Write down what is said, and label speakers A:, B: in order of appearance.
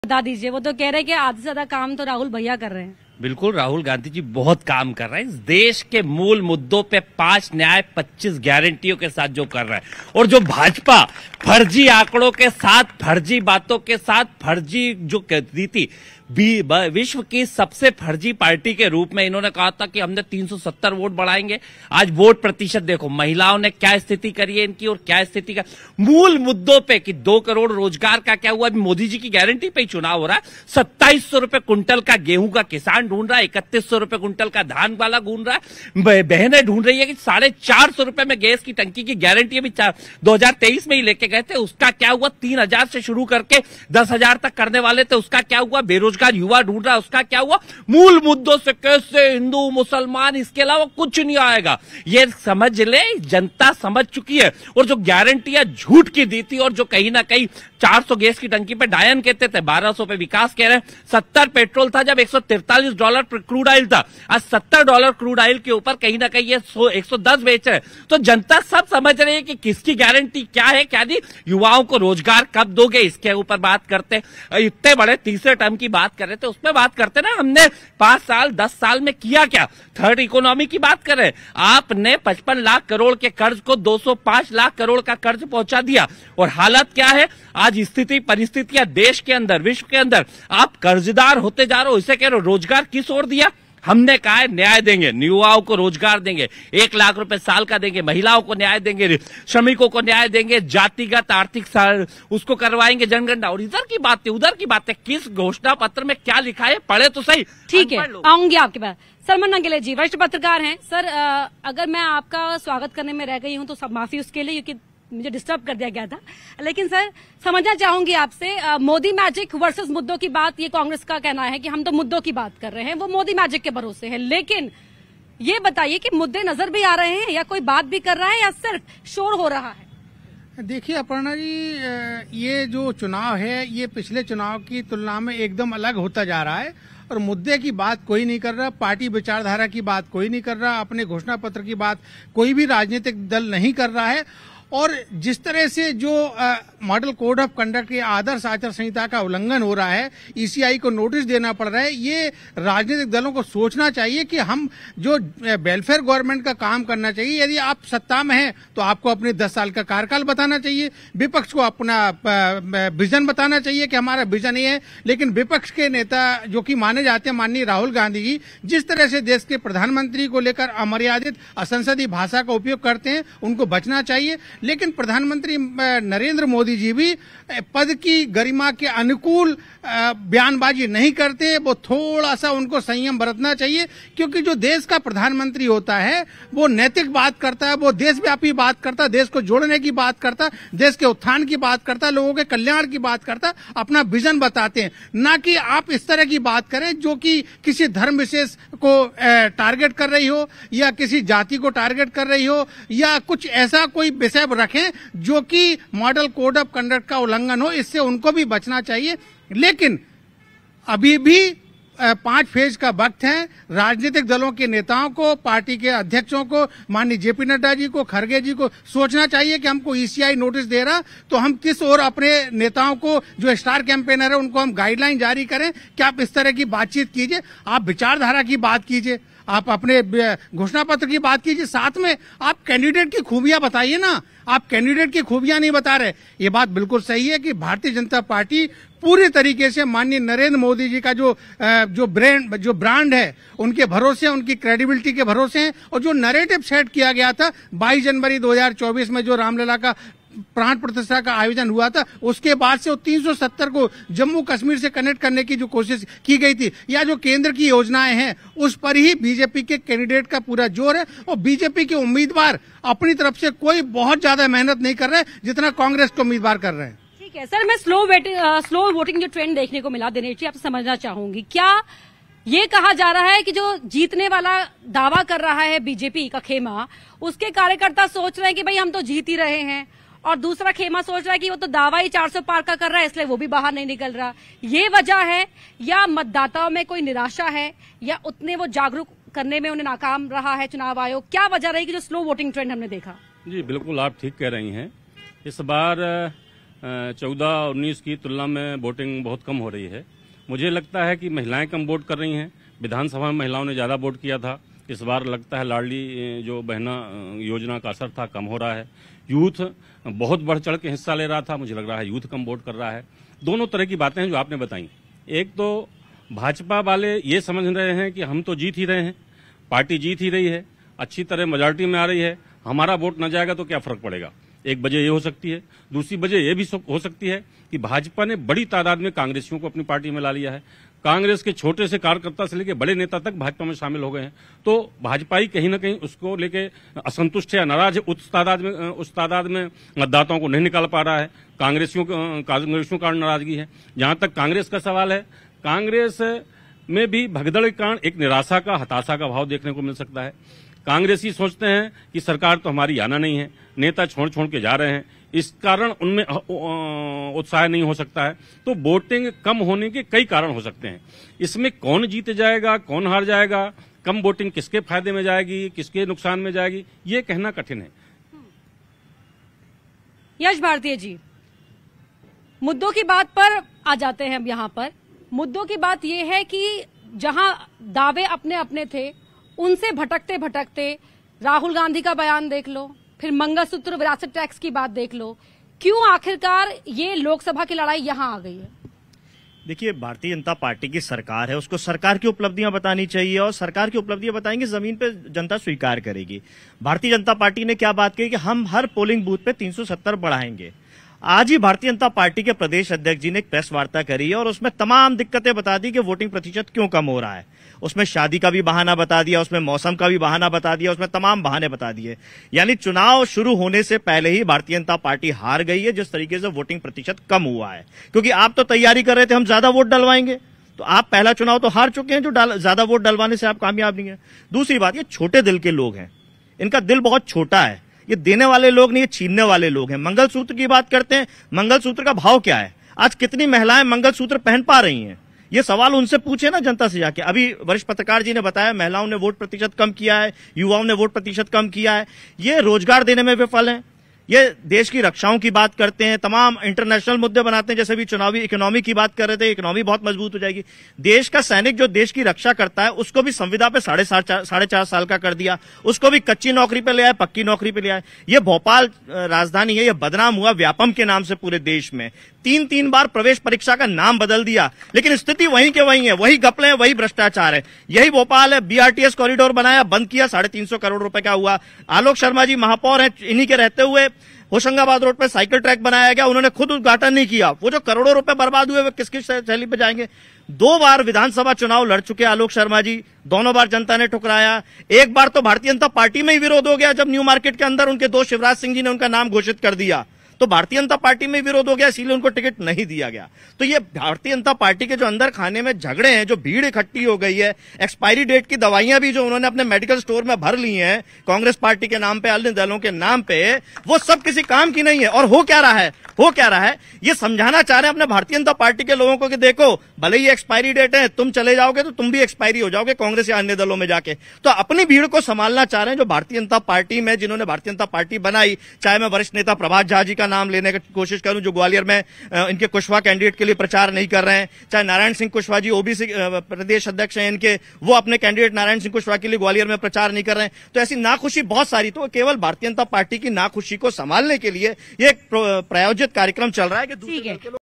A: बता दीजिए। वो तो कह रहे हैं कि आधे से ज्यादा काम तो राहुल भैया कर रहे हैं।
B: बिल्कुल, राहुल गांधी जी बहुत काम कर रहे हैं इस देश के मूल मुद्दों पे 5 न्याय 25 गारंटियों के साथ जो कर रहा है। और जो भाजपा फर्जी आंकड़ों के साथ, फर्जी बातों के साथ, फर्जी जो कहती थी विश्व की सबसे फर्जी पार्टी के रूप में इन्होंने कहा था कि हमने 370 वोट बढ़ाएंगे। आज वोट प्रतिशत देखो, महिलाओं ने क्या स्थिति करी है इनकी और क्या स्थिति का मूल मुद्दों पे कि 2 करोड़ रोजगार का क्या हुआ। मोदी जी की गारंटी पे ही चुनाव हो रहा है। 2700 रुपए कुंटल का गेहूं का किसान ढूंढ रहा है, 3100 रुपए कुंटल का धान वाला ढूंढ रहा है, बहनें ढूंढ रही है कि 450 रुपए में गैस की टंकी की गारंटी अभी 2023 में ही लेके गए थे, उसका क्या हुआ। 3000 से शुरू करके 10,000 तक करने वाले थे, उसका क्या हुआ। बेरोजगार युवा ढूंढ रहा है, उसका क्या हुआ। मूल मुद्दों से कैसे हिंदू मुसलमान, इसके अलावा कुछ नहीं आएगा, ये समझ ले, जनता समझ चुकी है। और जो गारंटियां झूठ की दी थी और जो कहीं ना कहीं 400 गैस की टंकी पे डायन कहते थे, 1200 पे विकास कह रहे हैं, 70 पेट्रोल था जब $143 क्रूड ऑयल था, आज $70 क्रूड ऑयल के ऊपर कहीं ना कहीं ये 110 बेच रहे हैं। तो जनता सब समझ रही है कि किसकी गारंटी क्या है क्या नहीं। युवाओं को रोजगार कब दोगे, इसके ऊपर बात करते। इतने बड़े तीसरे टर्म की बात कर रहे थे, उसमें बात करते ना, हमने 5 साल 10 साल में किया क्या। थर्ड इकोनॉमी की बात कर रहे हैं, आपने 55 लाख करोड़ के कर्ज को 205 लाख करोड़ का कर्ज पहुंचा दिया। और हालत क्या है आज, स्थिति परिस्थितियां देश के अंदर, विश्व के अंदर, आप कर्जदार होते जा रहे हो। इसे कह रहे हो रोजगार किस ओर दिया। हमने कहा है न्याय देंगे, युवाओं को रोजगार देंगे, 1 लाख रुपए साल का देंगे, महिलाओं को न्याय देंगे, श्रमिकों को न्याय देंगे, जातिगत आर्थिक उसको करवाएंगे जनगणना। और इधर की बात है उधर की बात है, किस घोषणा पत्र में क्या लिखा है पढ़े तो सही।
A: ठीक है, आऊंगी आपके पास। सरमन नंगेले जी वरिष्ठ पत्रकार हैं। सर, अगर मैं आपका स्वागत करने में रह गई हूं तो सब माफी उसके लिए, क्योंकि मुझे डिस्टर्ब कर दिया गया था। लेकिन सर, समझना चाहूंगी आपसे, मोदी मैजिक वर्सेस मुद्दों की बात, ये कांग्रेस का कहना है कि हम तो मुद्दों की बात कर रहे हैं, वो मोदी मैजिक के भरोसे है। लेकिन ये बताइए कि मुद्दे नजर भी आ रहे हैं या कोई बात भी कर रहा है या सिर्फ शोर हो रहा है।
C: देखिए अपर्णा जी, ये जो चुनाव है ये पिछले चुनाव की तुलना में एकदम अलग होता जा रहा है। और मुद्दे की बात कोई नहीं कर रहा, पार्टी विचारधारा की बात कोई नहीं कर रहा, अपने घोषणा पत्र की बात कोई भी राजनीतिक दल नहीं कर रहा है। और जिस तरह से जो मॉडल कोड ऑफ कंडक्ट के आदर्श आचार संहिता का उल्लंघन हो रहा है, ईसीआई को नोटिस देना पड़ रहा है, ये राजनीतिक दलों को सोचना चाहिए कि हम जो वेलफेयर गवर्नमेंट का काम करना चाहिए, यदि आप सत्ता में हैं तो आपको अपने 10 साल का कार्यकाल बताना चाहिए, विपक्ष को अपना विजन बताना चाहिए कि हमारा विजन ये है। लेकिन विपक्ष के नेता जो कि माने जाते हैं माननीय राहुल गांधी जी, जिस तरह से देश के प्रधानमंत्री को लेकर अमर्यादित असंसदीय भाषा का उपयोग करते हैं, उनको बचना चाहिए। लेकिन प्रधानमंत्री नरेंद्र मोदी जी भी पद की गरिमा के अनुकूल बयानबाजी नहीं करते, वो थोड़ा सा उनको संयम बरतना चाहिए। क्योंकि जो देश का प्रधानमंत्री होता है वो नैतिक बात करता है, वो देशव्यापी बात करता है, देश को जोड़ने की बात करता है, देश के उत्थान की बात करता है, लोगों के कल्याण की बात करता है, अपना विजन बताते हैं। ना कि आप इस तरह की बात करें जो कि किसी धर्म विशेष को टारगेट कर रही हो या किसी जाति को टारगेट कर रही हो या कुछ ऐसा कोई विषय रखें जो कि मॉडल कोड ऑफ कंडक्ट का उल्लंघन हो। इससे उनको भी बचना चाहिए। लेकिन अभी भी 5 फेज का वक्त है। राजनीतिक दलों के नेताओं को, पार्टी के अध्यक्षों को, माननीय जेपी नड्डा जी को, खड़गे जी को सोचना चाहिए कि हमको ईसीआई नोटिस दे रहा तो हम किस ओर अपने नेताओं को, जो स्टार कैंपेनर है, उनको हम गाइडलाइन जारी करें कि आप इस तरह की बातचीत कीजिए, आप विचारधारा की बात कीजिए, आप अपने घोषणा पत्र की बात कीजिए, साथ में आप कैंडिडेट की खूबियां बताइए ना। आप कैंडिडेट की खूबियां नहीं बता रहे। ये बात बिल्कुल सही है कि भारतीय जनता पार्टी पूरी तरीके से माननीय नरेंद्र मोदी जी का जो ब्रांड है, उनके भरोसे, उनकी क्रेडिबिलिटी के भरोसे है। और जो नैरेटिव सेट किया गया था 22 जनवरी 2024 में जो रामलला का प्राण प्रतिष्ठा का आयोजन हुआ था, उसके बाद से वो 370 को जम्मू कश्मीर से कनेक्ट करने की जो कोशिश की गई थी, या जो केंद्र की योजनाएं हैं, उस पर ही बीजेपी के कैंडिडेट का पूरा जोर है। और बीजेपी के उम्मीदवार अपनी तरफ से कोई बहुत ज्यादा मेहनत नहीं कर रहे जितना कांग्रेस के उम्मीदवार कर रहे हैं।
A: ठीक है सर, मैं स्लो वोटिंग जो ट्रेंड देखने को मिला दिनेश जी, आपसे समझना चाहूंगी, क्या ये कहा जा रहा है कि जो जीतने वाला दावा कर रहा है बीजेपी का खेमा, उसके कार्यकर्ता सोच रहे हैं कि भाई हम तो जीत ही रहे हैं, और दूसरा खेमा सोच रहा है कि वो तो दावा ही 400 पार का कर रहा है, इसलिए वो भी बाहर नहीं निकल रहा। ये वजह है, या मतदाताओं में कोई निराशा है, या उतने वो जागरूक करने में उन्हें नाकाम रहा है चुनाव आयोग? क्या वजह रही कि जो स्लो वोटिंग ट्रेंड हमने देखा?
D: जी बिल्कुल, आप ठीक कह रही हैं। इस बार 14-19 की तुलना में वोटिंग बहुत कम हो रही है। मुझे लगता है कि महिलाएं कम वोट कर रही हैं। विधानसभा में महिलाओं ने ज़्यादा वोट किया था। इस बार लगता है लाडली जो बहना योजना का असर था कम हो रहा है। यूथ बहुत बढ़ चढ़ के हिस्सा ले रहा था, मुझे लग रहा है यूथ कम वोट कर रहा है। दोनों तरह की बातें हैं जो आपने बताई। एक तो भाजपा वाले ये समझ रहे हैं कि हम तो जीत ही रहे हैं, पार्टी जीत ही रही है, अच्छी तरह मेजॉरिटी में आ रही है, हमारा वोट न जाएगा तो क्या फर्क पड़ेगा। एक वजह ये हो सकती है। दूसरी वजह ये भी हो सकती है कि भाजपा ने बड़ी तादाद में कांग्रेसियों को अपनी पार्टी में ला लिया है। कांग्रेस के छोटे से कार्यकर्ता से लेकर बड़े नेता तक भाजपा में शामिल हो गए हैं। तो भाजपा ही कहीं न कहीं उसको लेके असंतुष्ट है या नाराज है। उस तादाद में मतदाताओं को नहीं निकाल पा रहा है। कांग्रेसियों का नाराजगी है। जहां तक कांग्रेस का सवाल है, कांग्रेस में भी भगदड़ के कारण एक निराशा का, हताशा का भाव देखने को मिल सकता है। कांग्रेसी सोचते हैं कि सरकार तो हमारी आना नहीं है, नेता छोड़ के जा रहे हैं, इस कारण उनमें उत्साह नहीं हो सकता है। तो वोटिंग कम होने के कई कारण हो सकते हैं। इसमें कौन जीत जाएगा, कौन हार जाएगा, कम वोटिंग किसके फायदे में जाएगी, किसके नुकसान में जाएगी, ये कहना कठिन है।
A: यश भारतीय जी, मुद्दों की बात पर आ जाते हैं। अब यहाँ पर मुद्दों की बात यह है कि जहां दावे अपने अपने थे, उनसे भटकते भटकते राहुल गांधी का बयान देख लो, फिर मंगलसूत्र विरासत टैक्स की बात देख लो, क्यों आखिरकार ये लोकसभा की लड़ाई यहां आ गई है?
E: देखिए, भारतीय जनता पार्टी की सरकार है, उसको सरकार की उपलब्धियां बतानी चाहिए और सरकार की उपलब्धियां बताएंगे, जमीन पे जनता स्वीकार करेगी। भारतीय जनता पार्टी ने क्या बात कही कि हम हर पोलिंग बूथ पे 370 बढ़ाएंगे। आज ही भारतीय जनता पार्टी के प्रदेश अध्यक्ष जी ने एक प्रेस वार्ता करी है और उसमें तमाम दिक्कतें बता दी कि वोटिंग प्रतिशत क्यों कम हो रहा है। उसमें शादी का भी बहाना बता दिया, उसमें मौसम का भी बहाना बता दिया, उसमें तमाम बहाने बता दिए। यानी चुनाव शुरू होने से पहले ही भारतीय जनता पार्टी हार गई है, जिस तरीके से वोटिंग प्रतिशत कम हुआ है। क्योंकि आप तो तैयारी कर रहे थे हम ज्यादा वोट डलवाएंगे, तो आप पहला चुनाव तो हार चुके हैं, जो ज्यादा वोट डलवाने से आप कामयाब नहीं है। दूसरी बात, ये छोटे दिल के लोग हैं, इनका दिल बहुत छोटा है। ये देने वाले लोग नहीं, ये छीनने वाले लोग हैं। मंगलसूत्र की बात करते हैं, मंगलसूत्र का भाव क्या है? आज कितनी महिलाएं मंगलसूत्र पहन पा रही हैं? ये सवाल उनसे पूछे ना जनता से जाके। अभी वरिष्ठ पत्रकार जी ने बताया महिलाओं ने वोट प्रतिशत कम किया है, युवाओं ने वोट प्रतिशत कम किया है। ये रोजगार देने में विफल हैं, ये देश की रक्षाओं की बात करते हैं, तमाम इंटरनेशनल मुद्दे बनाते हैं। जैसे भी चुनावी इकोनॉमी की बात कर रहे थे, इकोनॉमी बहुत मजबूत हो जाएगी। देश का सैनिक जो देश की रक्षा करता है, उसको भी संविदा पे 4.5 साल का कर दिया, उसको भी कच्ची नौकरी पे ले आए, पक्की नौकरी पे ले आए। ये भोपाल राजधानी है, ये बदनाम हुआ व्यापम के नाम से पूरे देश में। 3 बार प्रवेश परीक्षा का नाम बदल दिया, लेकिन स्थिति वहीं के वहीं है, वही घपले हैं, वही भ्रष्टाचार है। यही भोपाल है, बीआरटीएस कॉरिडोर बनाया, बंद किया, 350 करोड़ रुपए का हुआ। आलोक शर्मा जी महापौर हैं, इन्हीं के रहते हुए होशंगाबाद रोड पे साइकिल ट्रैक बनाया गया, उन्होंने खुद उद्घाटन नहीं किया। वो जो करोड़ों रुपए बर्बाद हुए वे किसकी शैली पे जाएंगे? 2 बार विधानसभा चुनाव लड़ चुके आलोक शर्मा जी, दोनों बार जनता ने ठुकराया। एक बार तो भारतीय जनता पार्टी में ही विरोध हो गया, जब न्यू मार्केट के अंदर उनके दोस्त शिवराज सिंह जी ने उनका नाम घोषित कर दिया, तो भारतीय जनता पार्टी में विरोध हो गया, इसीलिए उनको टिकट नहीं दिया गया। तो ये भारतीय जनता पार्टी के जो अंदर खाने में झगड़े हैं, जो भीड़ इकट्ठी हो गई है, एक्सपायरी डेट की दवाइयां भी जो उन्होंने अपने मेडिकल स्टोर में भर ली हैं कांग्रेस पार्टी के नाम पे, अन्य दलों के नाम पे, वो सब किसी काम की नहीं है। और हो क्या रहा है, ये समझाना चाह रहे हैं अपने भारतीय जनता पार्टी के लोगों को कि देखो, भले ही एक्सपायरी डेट है, तुम चले जाओगे तो तुम भी एक्सपायरी हो जाओगे कांग्रेस या अन्य दलों में जाके। तो अपनी भीड़ को संभालना चाह रहे हैं जो भारतीय जनता पार्टी में, जिन्होंने भारतीय जनता पार्टी बनाई। चाहे मैं वरिष्ठ नेता प्रभात झा जी का नाम लेने की कोशिश करूं, जो ग्वालियर में इनके कुशवाहा कैंडिडेट के लिए प्रचार नहीं कर रहे हैं, चाहे नारायण सिंह कुशवाहा जी ओबीसी प्रदेश अध्यक्ष हैं इनके, वो अपने कैंडिडेट नारायण सिंह कुशवाहा के लिए ग्वालियर में प्रचार नहीं कर रहे हैं। तो ऐसी नाखुशी बहुत सारी, तो केवल भारतीय जनता पार्टी की नाखुशी को संभालने के लिए ये एक प्रायोजित कार्यक्रम चल रहा है कि दूसरे